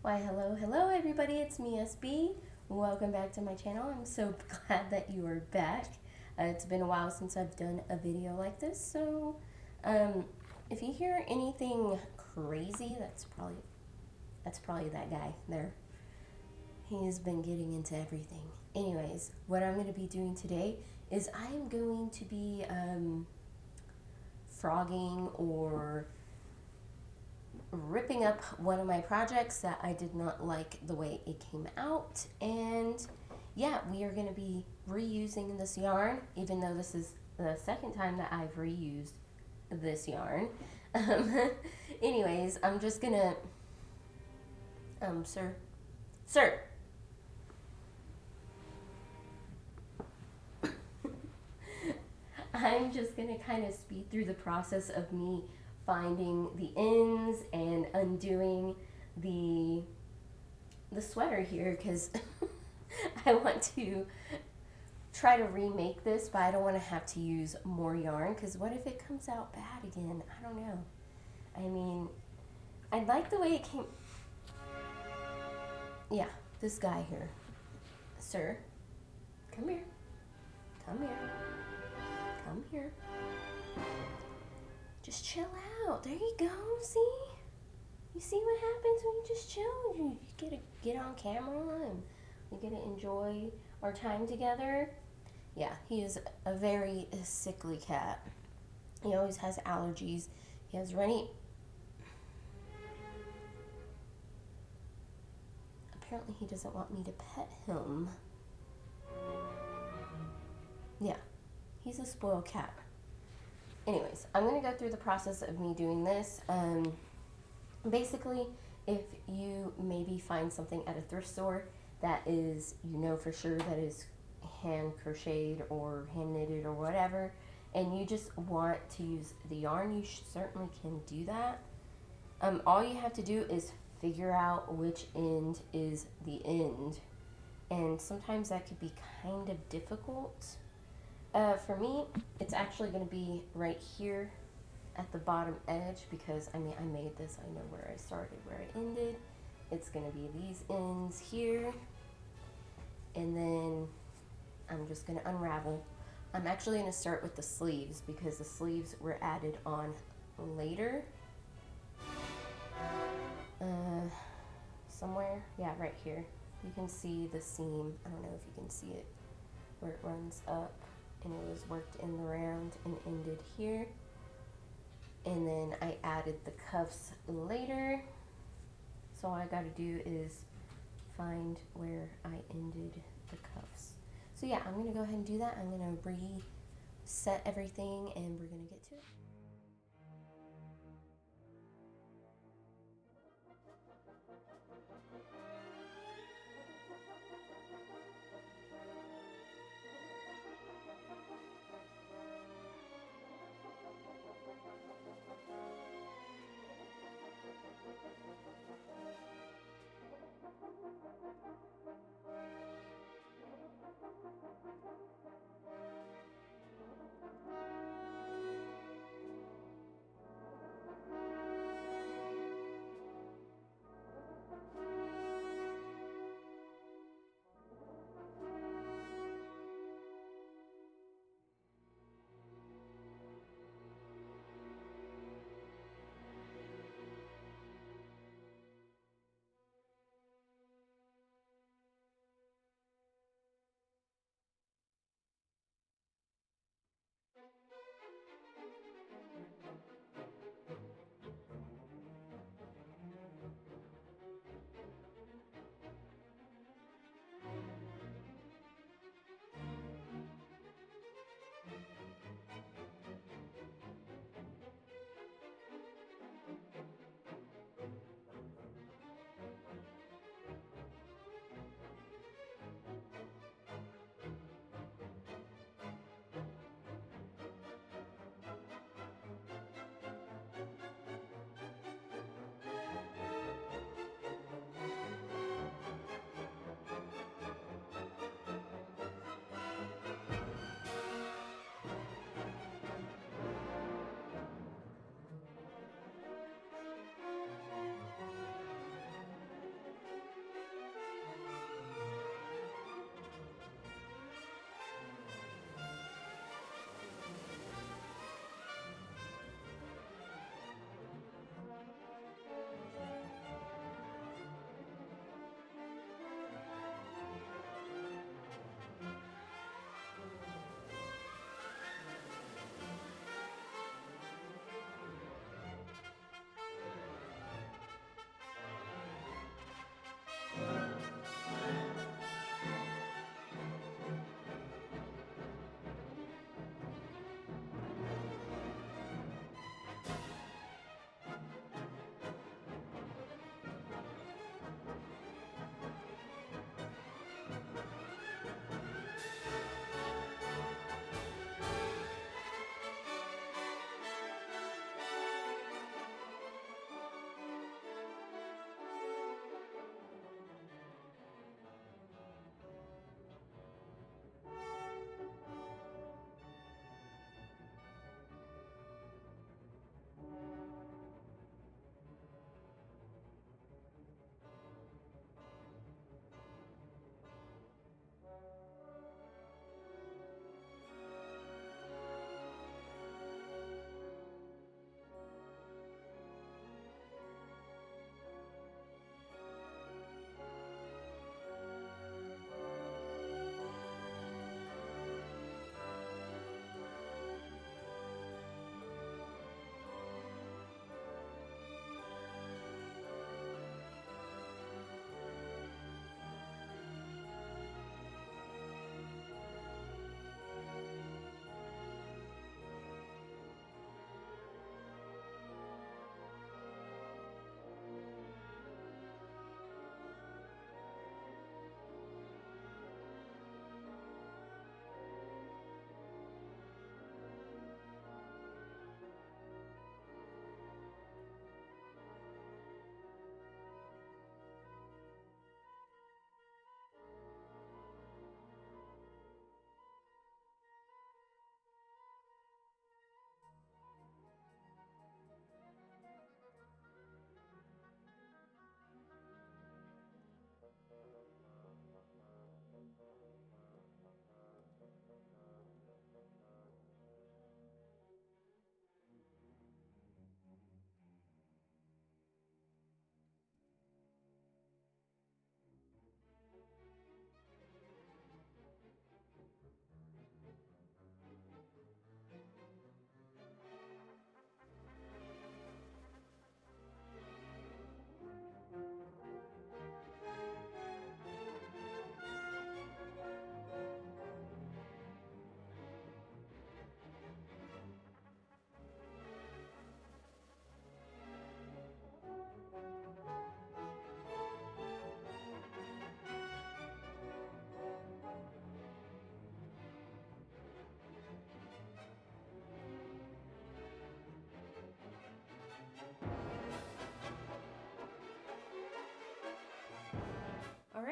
Why, hello everybody, it's me, SB. Welcome back to my channel. I'm so glad that you are back. It's been a while since I've done a video like this, so if you hear anything crazy, that's probably that guy there. He's been getting into everything. Anyways, what I'm going to be doing today is I am going to be frogging or ripping up one of my projects that I did not like the way it came out. And yeah, we are going to be reusing this yarn, even though this is the second time that I've reused this yarn. Anyways, I'm just gonna sir I'm just gonna kind of speed through the process of me finding the ends and undoing the sweater here, because I want to try to remake this, but I don't want to have to use more yarn, because what if it comes out bad again? I don't know. I mean, I like the way it came. Yeah, this guy here. Sir, come here. Come here. Come here. Just chill out. There you go. See? You see what happens when you just chill? You get to get on camera and we get to enjoy our time together. Yeah, he is a very sickly cat. He always has allergies. He has runny. Apparently he doesn't want me to pet him. Yeah, he's a spoiled cat. Anyways, I'm going to go through the process of me doing this. Basically, if you maybe find something at a thrift store that is, you know for sure that is hand crocheted or hand knitted or whatever, and you just want to use the yarn, you certainly can do that. All you have to do is figure out which end is the end, and sometimes that could be kind of difficult. For me, it's actually going to be right here at the bottom edge, because I made this. I know where I started, where I ended. It's going to be these ends here, and then I'm just going to unravel. I'm actually going to start with the sleeves, because the sleeves were added on later. Somewhere, yeah, right here. You can see the seam. I don't know if you can see it, where it runs up, and it was worked in the round and ended here. And then I added the cuffs later. So all I got to do is find where I ended the cuffs. So yeah, I'm going to go ahead and do that. I'm going to reset everything and we're going to get to it.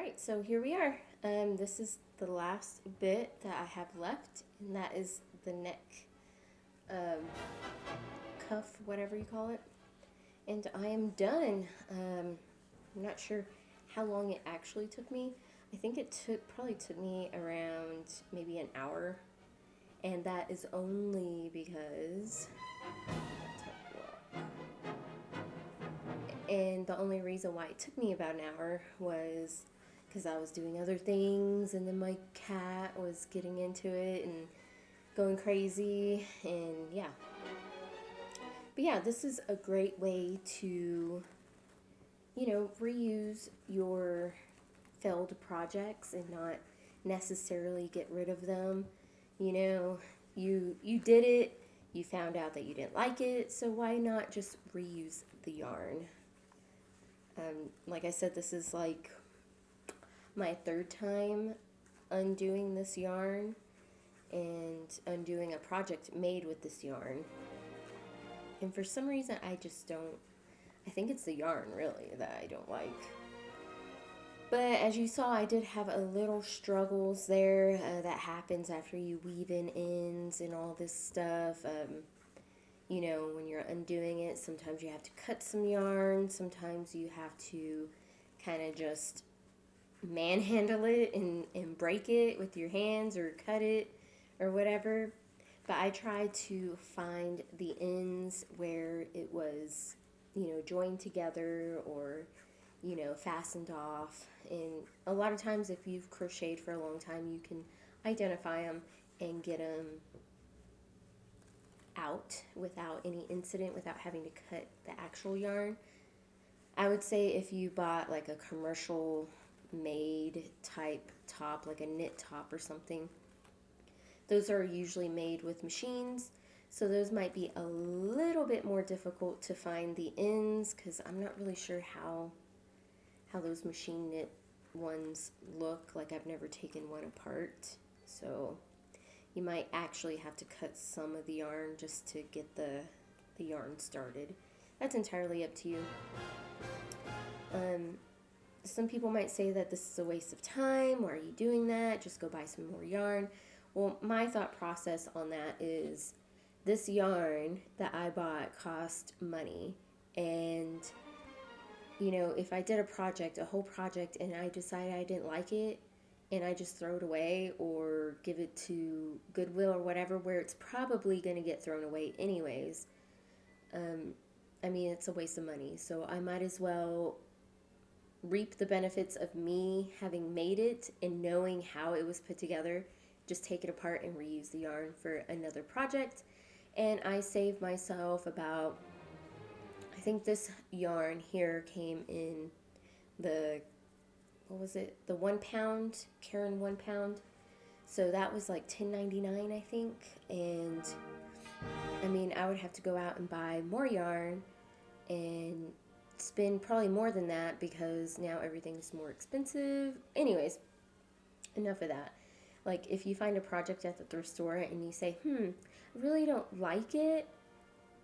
right, so here we are. This is the last bit that I have left, and that is the neck um, cuff, whatever you call it. And I am done. I'm not sure how long it actually took me. I think it probably took me around maybe an hour, and that is only because. And the only reason why it took me about an hour was because I was doing other things, and then my cat was getting into it and going crazy, and yeah. But yeah, this is a great way to, reuse your failed projects and not necessarily get rid of them. You did it, you found out that you didn't like it, so why not just reuse the yarn? Like I said, this is like my third time undoing this yarn and undoing a project made with this yarn. And for some reason, I think it's the yarn really that I don't like. But as you saw, I did have a little struggles there that happens after you weave in ends and all this stuff. When you're undoing it, sometimes you have to cut some yarn, sometimes you have to kind of just manhandle it and break it with your hands or cut it or whatever. But I tried to find the ends where it was, joined together or, fastened off. And a lot of times if you've crocheted for a long time, you can identify them and get them out without any incident, without having to cut the actual yarn. I would say if you bought like a commercial made type top, like a knit top or something, those are usually made with machines, so those might be a little bit more difficult to find the ends, because I'm not really sure how those machine knit ones look. Like, I've never taken one apart, so you might actually have to cut some of the yarn just to get the yarn started. That's entirely up to you. Some people might say that this is a waste of time. Why are you doing that? Just go buy some more yarn. Well, my thought process on that is this yarn that I bought cost money. And, if I did a whole project, and I decided I didn't like it, and I just throw it away or give it to Goodwill or whatever, where it's probably going to get thrown away anyways, it's a waste of money. So I might as well reap the benefits of me having made it and knowing how it was put together. Just take it apart and reuse the yarn for another project. And I saved myself about, I think this yarn here came in the, what was it, the 1 pound, Karen 1 pound. So that was like $10.99, I think. And I would have to go out and buy more yarn and spend probably more than that, because now everything's more expensive. Anyways, enough of that. Like, if you find a project at the thrift store and you say, I really don't like it,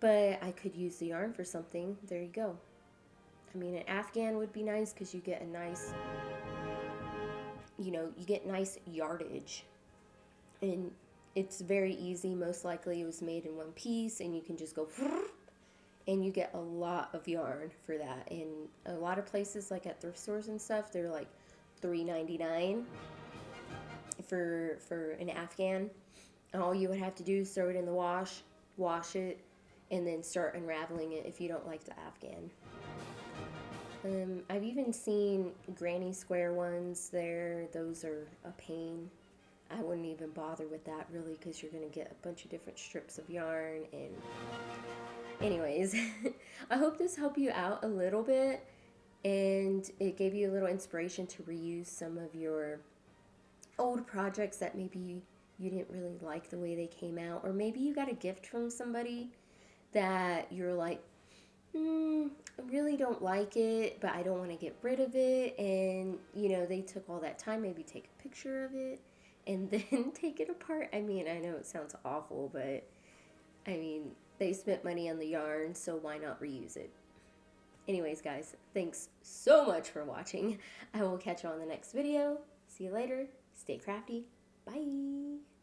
but I could use the yarn for something, there you go. An Afghan would be nice because you get a nice, you get nice yardage. And it's very easy. Most likely it was made in one piece, and you can just go, and you get a lot of yarn for that. And a lot of places, like at thrift stores and stuff, they're like $3.99 for an Afghan. All you would have to do is throw it in the wash it, and then start unraveling it if you don't like the Afghan. I've even seen granny square ones there. Those are a pain. I wouldn't even bother with that really, because you're going to get a bunch of different strips of yarn. And anyways, I hope this helped you out a little bit, and it gave you a little inspiration to reuse some of your old projects that maybe you didn't really like the way they came out, or maybe you got a gift from somebody that you're like, I really don't like it, but I don't want to get rid of it. And, they took all that time, maybe take a picture of it and then take it apart. I know it sounds awful, but they spent money on the yarn, so why not reuse it? Anyways, guys, thanks so much for watching. I will catch you on the next video. See you later. Stay crafty. Bye.